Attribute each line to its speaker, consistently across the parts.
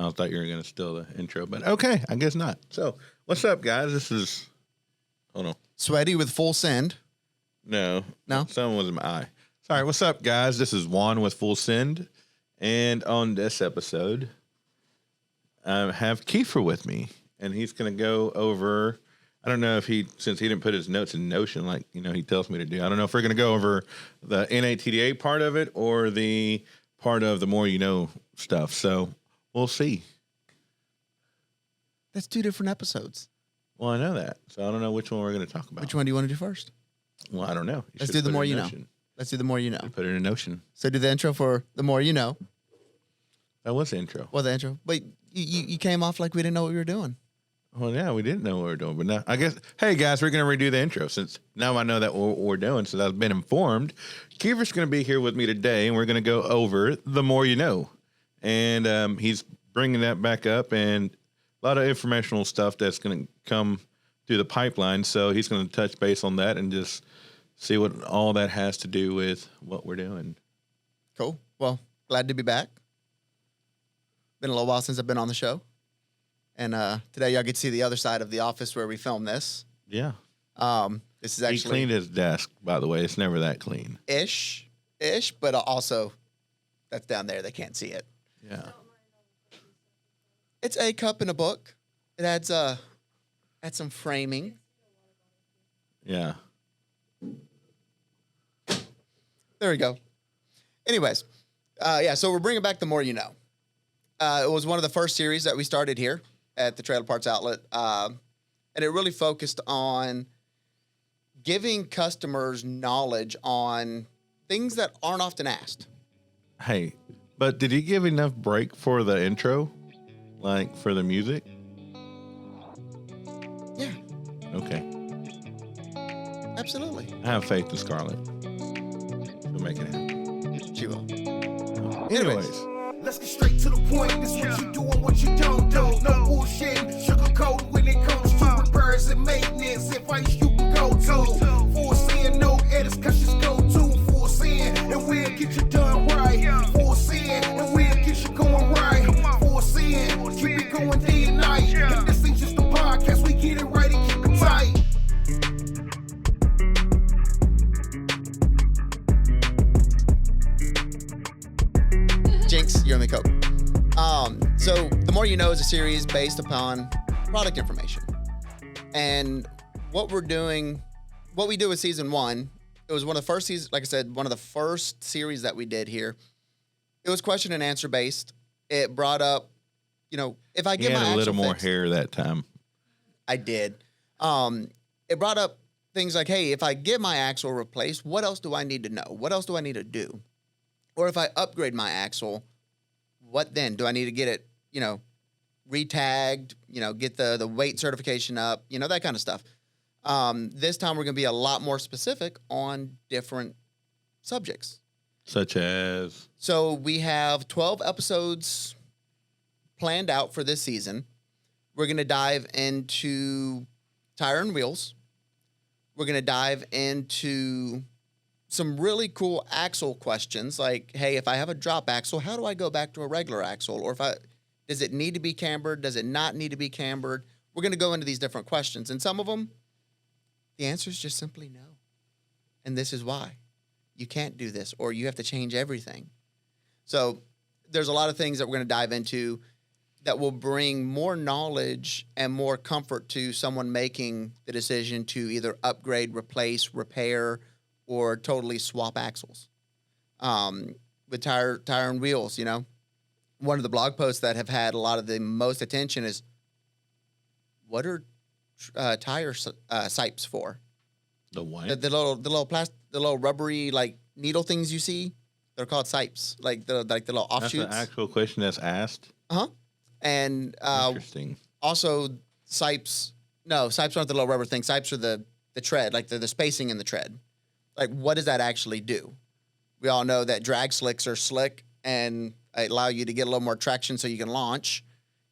Speaker 1: I thought you were going to steal the intro, but okay, I guess not. So, what's up, guys? This is, hold on.
Speaker 2: Sweaty with Full Send.
Speaker 1: No.
Speaker 2: No?
Speaker 1: Someone was in my eye. Sorry, what's up, guys? This is Juan with Full Send. And on this episode, I have Kiefer with me. And he's going to go over, I don't know if since he didn't put his notes in Notion like, he tells me to do. I don't know if we're going to go over the NATDA part of it or the part of the more you know stuff. So we'll see.
Speaker 2: That's 2 different episodes.
Speaker 1: Well, I know that. So I don't know which one we're going to talk about.
Speaker 2: Which one do you want to do first?
Speaker 1: Well, I don't know.
Speaker 2: Let's do the more you know. Let's do the more you know.
Speaker 1: Put it in Notion.
Speaker 2: So do the intro for the more you know.
Speaker 1: That was the intro.
Speaker 2: Well, the intro. But you came off like we didn't know what we were doing.
Speaker 1: Well, yeah, we didn't know what we were doing. But now, I guess, hey, guys, we're going to redo the intro since now I know that what we're doing, since I've been informed. Kiefer's going to be here with me today, and we're going to go over the more you know. And he's bringing that back up, and a lot of informational stuff that's going to come through the pipeline. So he's going to touch base on that and just see what all that has to do with what we're doing.
Speaker 2: Cool. Well, glad to be back. Been a little while since I've been on the show. And today y'all get to see the other side of the office where we film this.
Speaker 1: Yeah.
Speaker 2: This is actually...
Speaker 1: He cleaned his desk, by the way. It's never that clean.
Speaker 2: Ish, but also that's down there. They can't see it.
Speaker 1: Yeah.
Speaker 2: It's a cup and a book. It adds some framing.
Speaker 1: Yeah.
Speaker 2: There we go. Anyways, so we're bringing back the more you know. It was one of the first series that we started here at the Trailer Parts Outlet, and it really focused on giving customers knowledge on things that aren't often asked.
Speaker 1: Hey, but did he give enough break for the intro? Like, for the music?
Speaker 2: Yeah.
Speaker 1: Okay.
Speaker 2: Absolutely.
Speaker 1: I have faith in Scarlett. She'll make it happen.
Speaker 2: She will.
Speaker 1: Anyways.
Speaker 3: Let's get straight to the point. This what you do and what you don't do. No bullshit, sugarcoat when it comes to repairs and maintenance. Advice you can go to. Full Send, no edits, cause just go to Full Send, and we'll get you done right. Full Send, and we'll get you going right. Full Send, keep it going day and night. And this ain't just a podcast, we get it right and keep it tight.
Speaker 2: Jinx, you're on the coke. So the more you know is a series based upon product information. And what we do with season 1, it was one of the first seasons, like I said, one of the first series that we did here. It was question and answer based. It brought up, if I get my axle
Speaker 1: a little more
Speaker 2: fixed,
Speaker 1: hair that time.
Speaker 2: I did. It brought up things like, hey, if I get my axle replaced, what else do I need to know? What else do I need to do? Or if I upgrade my axle, what then? Do I need to get it, retagged, get the weight certification up, that kind of stuff. This time we're going to be a lot more specific on different subjects.
Speaker 1: Such as?
Speaker 2: So we have 12 episodes planned out for this season. We're going to dive into tire and wheels. We're going to dive into some really cool axle questions like, hey, if I have a drop axle, how do I go back to a regular axle? Or does it need to be cambered? Does it not need to be cambered? We're going to go into these different questions. And some of them, the answer is just simply no. And this is why. You can't do this, or you have to change everything. So there's a lot of things that we're going to dive into that will bring more knowledge and more comfort to someone making the decision to either upgrade, replace, repair, or totally swap axles. With tire and wheels, One of the blog posts that have had a lot of the most attention is, what are tire sipes for?
Speaker 1: The what?
Speaker 2: The little rubbery like needle things you see. They're called sipes, like the little offshoots.
Speaker 1: That's an actual question that's asked.
Speaker 2: And
Speaker 1: Interesting.
Speaker 2: Also, sipes. No, sipes aren't the little rubber thing. Sipes are the tread, like the spacing in the tread. Like, what does that actually do? We all know that drag slicks are slick and allow you to get a little more traction so you can launch,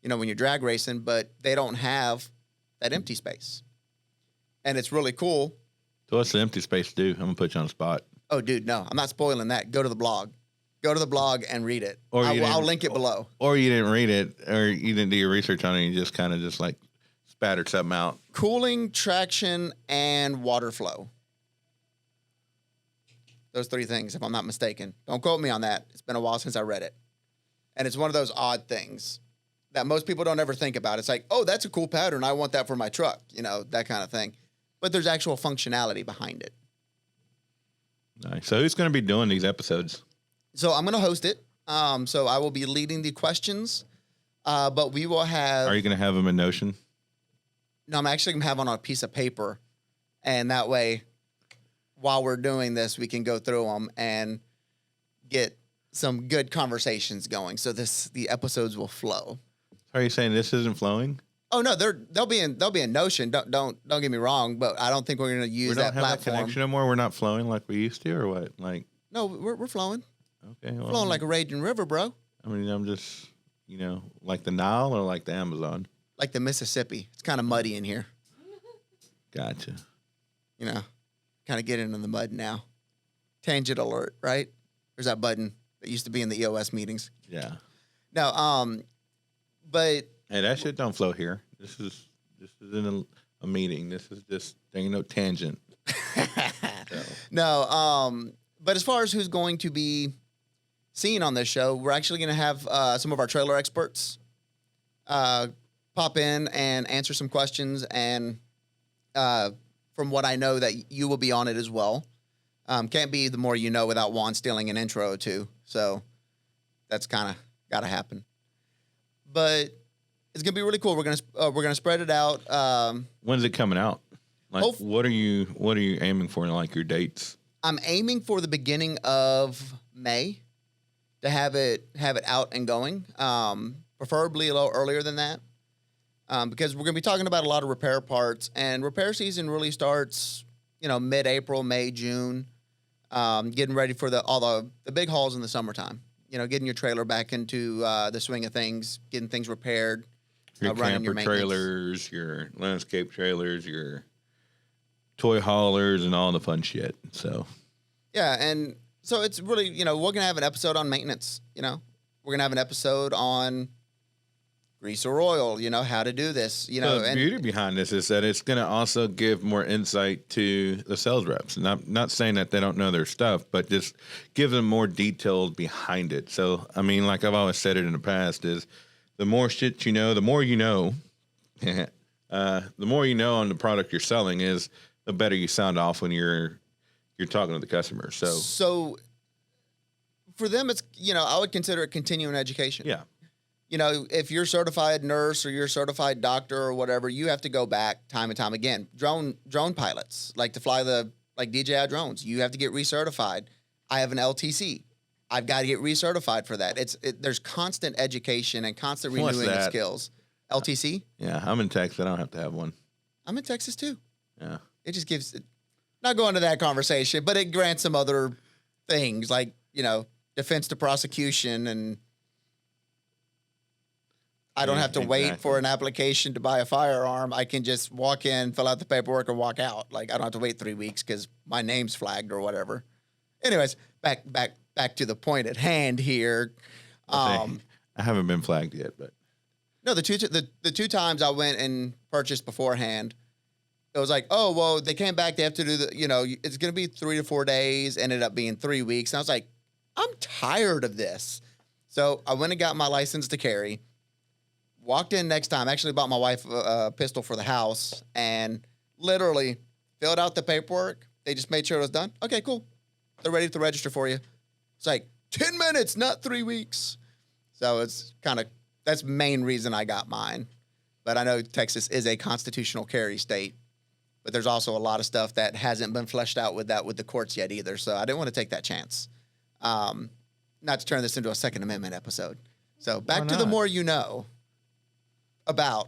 Speaker 2: when you're drag racing, but they don't have that empty space. And it's really cool.
Speaker 1: So what's the empty space do? I'm going to put you on the spot.
Speaker 2: Oh, dude, no. I'm not spoiling that. Go to the blog. Go to the blog and read it.
Speaker 1: Or
Speaker 2: I'll link it below.
Speaker 1: Or you didn't read it, or you didn't do your research on it. You just kind of just like spattered something out.
Speaker 2: Cooling, traction, and water flow. Those 3 things, if I'm not mistaken. Don't quote me on that. It's been a while since I read it. And it's one of those odd things that most people don't ever think about. It's like, oh, that's a cool pattern. I want that for my truck, that kind of thing. But there's actual functionality behind it.
Speaker 1: Nice. So who's going to be doing these episodes?
Speaker 2: So I'm going to host it. So I will be leading the questions. But we will have...
Speaker 1: Are you going to have them in Notion?
Speaker 2: No, I'm actually going to have on a piece of paper. And that way, while we're doing this, we can go through them and get some good conversations going. So the episodes will flow.
Speaker 1: Are you saying this isn't flowing?
Speaker 2: Oh no, they'll be in Notion. Don't get me wrong, but I don't think we're going to use that platform.
Speaker 1: We don't have that connection anymore. We're not flowing like we used to, or what? Like
Speaker 2: no, we're flowing.
Speaker 1: Okay, well,
Speaker 2: flowing like a raging river, bro.
Speaker 1: I mean, I'm just like the Nile or like the Amazon,
Speaker 2: like the Mississippi. It's kind of muddy in here.
Speaker 1: Gotcha.
Speaker 2: Kind of getting in the mud now. Tangent alert, right? There's that button that used to be in the EOS meetings.
Speaker 1: Yeah.
Speaker 2: No, but
Speaker 1: hey, that shit don't flow here. This is in a meeting. This is just ain't no tangent. So.
Speaker 2: No, but as far as who's going to be seen on this show, we're actually going to have some of our trailer experts pop in and answer some questions. And from what I know, that you will be on it as well. Can't be the more you know without Juan stealing an intro or two. So that's kind of got to happen. But it's gonna be really cool. We're gonna spread it out.
Speaker 1: When's it coming out? Like, what are you aiming for? Like your dates?
Speaker 2: I'm aiming for the beginning of May to have it out and going. Preferably a little earlier than that, because we're gonna be talking about a lot of repair parts, and repair season really starts, mid-April, May, June. Getting ready for all the big hauls in the summertime. Getting your trailer back into the swing of things, getting things repaired.
Speaker 1: Your
Speaker 2: running
Speaker 1: camper trailers, your landscape trailers, your toy haulers, and all the fun shit. So,
Speaker 2: yeah, and so it's really, we're gonna have an episode on maintenance. We're gonna have an episode on grease or oil. How to do this.
Speaker 1: The beauty behind this is that it's gonna also give more insight to the sales reps. Not saying that they don't know their stuff, but just give them more details behind it. So, I mean, like I've always said it in the past, is the more shit you know, the more you know. The more you know on the product you're selling is the better you sound off when you're talking to the customer. So
Speaker 2: for them, it's I would consider it continuing education.
Speaker 1: Yeah.
Speaker 2: If you're a certified nurse or you're a certified doctor or whatever, you have to go back time and time again. Drone pilots like to fly DJI drones. You have to get recertified. I have an LTC. I've got to get recertified for that. There's constant education and constant renewing of skills. LTC?
Speaker 1: Yeah, I'm in Texas. I don't have to have one.
Speaker 2: I'm in Texas too.
Speaker 1: Yeah.
Speaker 2: It just gives, not going to that conversation, but it grants some other things like, defense to prosecution, and I don't have to wait for an application to buy a firearm. I can just walk in, fill out the paperwork, and walk out. Like, I don't have to wait 3 weeks because my name's flagged or whatever. Anyways, back to the point at hand here.
Speaker 1: I haven't been flagged yet, but
Speaker 2: no, the two times I went and purchased beforehand, it was like, oh well, they came back. They have to do it's going to be 3 to 4 days. Ended up being 3 weeks, and I was like, I'm tired of this. So I went and got my license to carry. Walked in next time. Actually bought my wife a pistol for the house, and literally filled out the paperwork. They just made sure it was done. Okay, cool. They're ready to register for you. It's like 10 minutes, not 3 weeks. So it's that's the main reason I got mine. But I know Texas is a constitutional carry state, but there's also a lot of stuff that hasn't been fleshed out with the courts yet either. So I didn't want to take that chance. Not to turn this into a Second Amendment episode. So back to the more you know about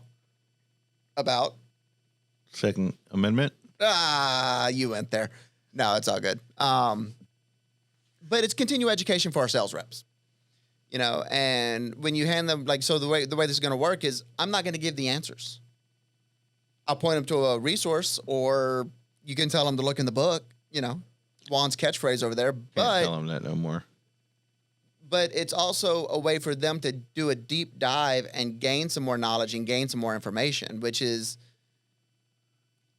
Speaker 1: Second Amendment.
Speaker 2: You went there. No, it's all good. But it's continued education for our sales reps. And when you hand them, the way this is going to work is I'm not going to give the answers. I'll point them to a resource, or you can tell them to look in the book, Juan's catchphrase over there. But
Speaker 1: Can't tell them that no more.
Speaker 2: but it's also a way for them to do a deep dive and gain some more knowledge and gain some more information, which is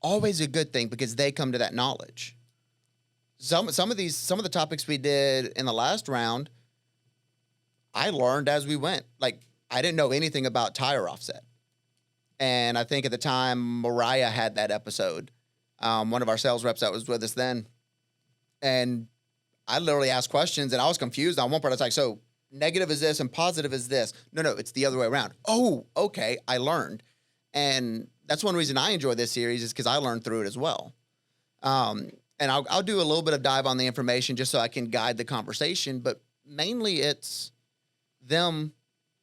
Speaker 2: always a good thing because they come to that knowledge. Some of the topics we did in the last round, I learned as we went. Like, I didn't know anything about tire offset. And I think at the time, Mariah had that episode, one of our sales reps that was with us then. And I literally asked questions, and I was confused. On one part, I was like, so negative is this and positive is this. No, it's the other way around. Oh, okay, I learned. And that's one reason I enjoy this series is because I learned through it as well. And I'll do a little bit of dive on the information just so I can guide the conversation. But mainly it's them,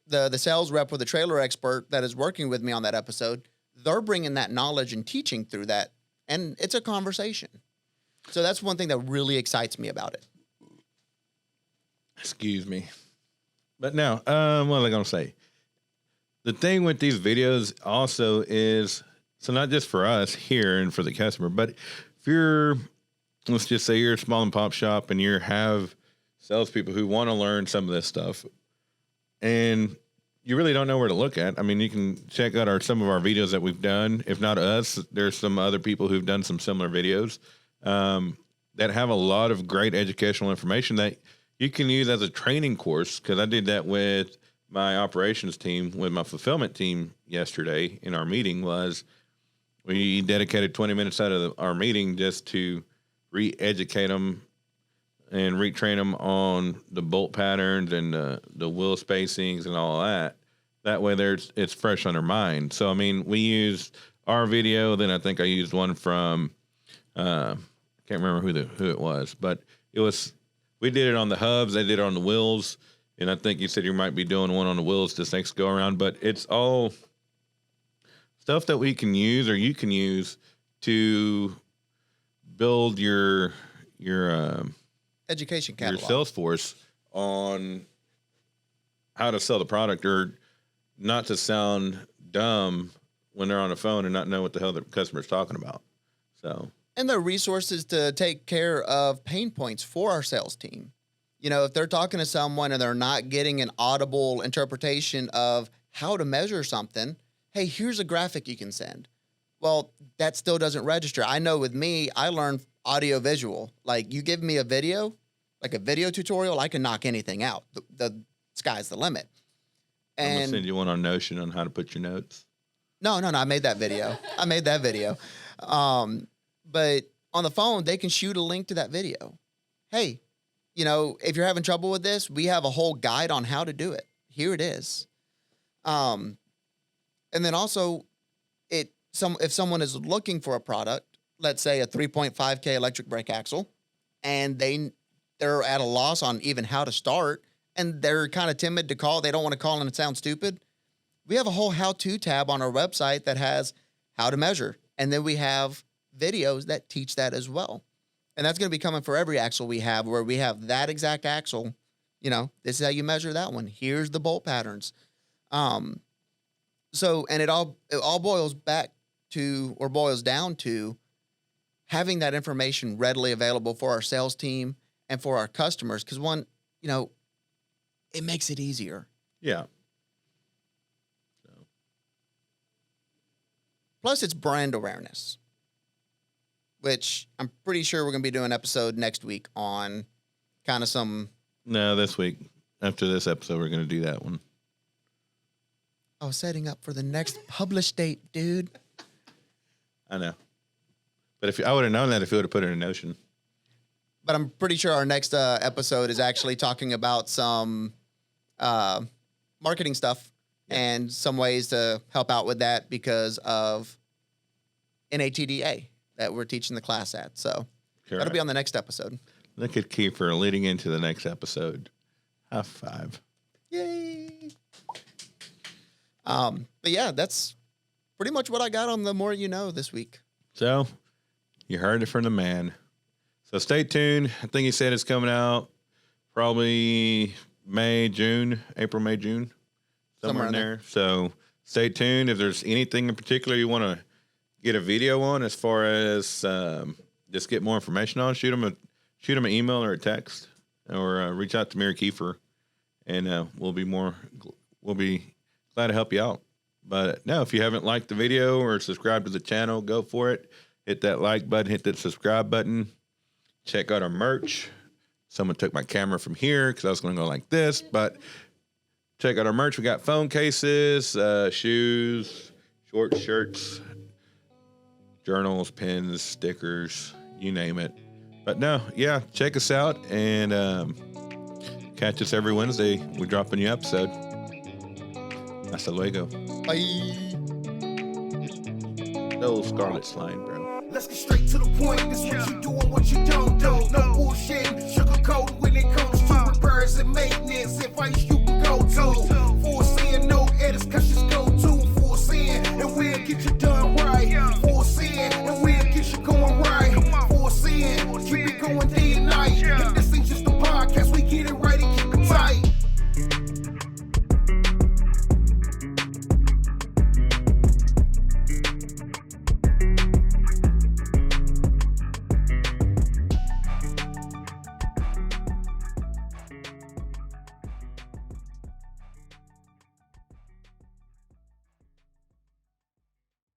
Speaker 2: the sales rep or the trailer expert that is working with me on that episode. They're bringing that knowledge and teaching through that. And it's a conversation. So that's one thing that really excites me about it.
Speaker 1: Excuse me. But now, what was I going to say? The thing with these videos also is, so not just for us here and for the customer, but if you're, let's just say you're a small and pop shop and you have salespeople who want to learn some of this stuff and you really don't know where to look at. I mean, you can check out some of our videos that we've done. If not us, there's some other people who've done some similar videos that have a lot of great educational information that you can use as a training course. Because I did that with my operations team, with my fulfillment team yesterday in our meeting. Was we dedicated 20 minutes out of our meeting just to re-educate them and retrain them on the bolt patterns and the wheel spacings and all that. That way it's fresh on their mind. So, I mean, we used our video. Then I think I used one from, I can't remember who it was, but we did it on the hubs. They did it on the wheels. And I think you said you might be doing one on the wheels this next go around, but it's all stuff that we can use or you can use to build your
Speaker 2: education catalog,
Speaker 1: your sales force on how to sell the product, or not to sound dumb when they're on the phone and not know what the hell the customer's talking about. So,
Speaker 2: and the resources to take care of pain points for our sales team. You know, if they're talking to someone and they're not getting an audible interpretation of how to measure something, hey, here's a graphic you can send. Well, that still doesn't register. I know with me, I learned audio visual. Like, you give me a video, like a video tutorial, I can knock anything out. The sky's the limit. And
Speaker 1: I'm gonna send you one on Notion on how to put your notes.
Speaker 2: No, I made that video. But on the phone, they can shoot a link to that video. Hey, you know, if you're having trouble with this, we have a whole guide on how to do it. Here it is. And then also, if someone is looking for a product, let's say a 3.5K electric brake axle, and they're at a loss on even how to start, and they're kind of timid to call, they don't want to call and it sounds stupid, we have a whole how-to tab on our website that has how to measure. And then we have videos that teach that as well. And that's going to be coming for every axle we have, where we have that exact axle. You know, this is how you measure that one. Here's the bolt patterns. So, and it all boils back to, or boils down to, having that information readily available for our sales team and for our customers. Because one, you know, it makes it easier.
Speaker 1: Yeah. So.
Speaker 2: Plus, it's brand awareness, which I'm pretty sure we're going to be doing an episode next week on kind of some.
Speaker 1: No, this week. After this episode, we're going to do that one.
Speaker 2: Oh, setting up for the next published date, dude.
Speaker 1: I know. But if I would have known that if you would have put it in Notion.
Speaker 2: But I'm pretty sure our next episode is actually talking about some marketing stuff and some ways to help out with that because of NATDA that we're teaching the class at. So that'll be on the next episode.
Speaker 1: Look at Kiefer leading into the next episode. High five.
Speaker 2: Yay. But yeah, that's pretty much what I got on the More You Know this week.
Speaker 1: So you heard it from the man. So stay tuned. I think he said it's coming out probably April, May, June, somewhere in there. So stay tuned. If there's anything in particular you want to get a video on, as far as just get more information on, shoot them an email or a text, or reach out to Mary Kiefer and we'll be glad to help you out. But no, if you haven't liked the video or subscribed to the channel, go for it. Hit that like button, hit that subscribe button. Check out our merch. Someone took my camera from here because I was going to go like this, but check out our merch. We got phone cases, shoes, short shirts, journals, pens, stickers, you name it. But no, yeah, check us out and catch us every Wednesday. We drop a new episode. Hasta luego.
Speaker 2: Bye.
Speaker 1: No Scarlet's line, bro.
Speaker 3: Let's get straight to the point. This what you do and what you don't do. No bullshit, sugarcoat when it comes to repairs and maintenance. Advice you can go to.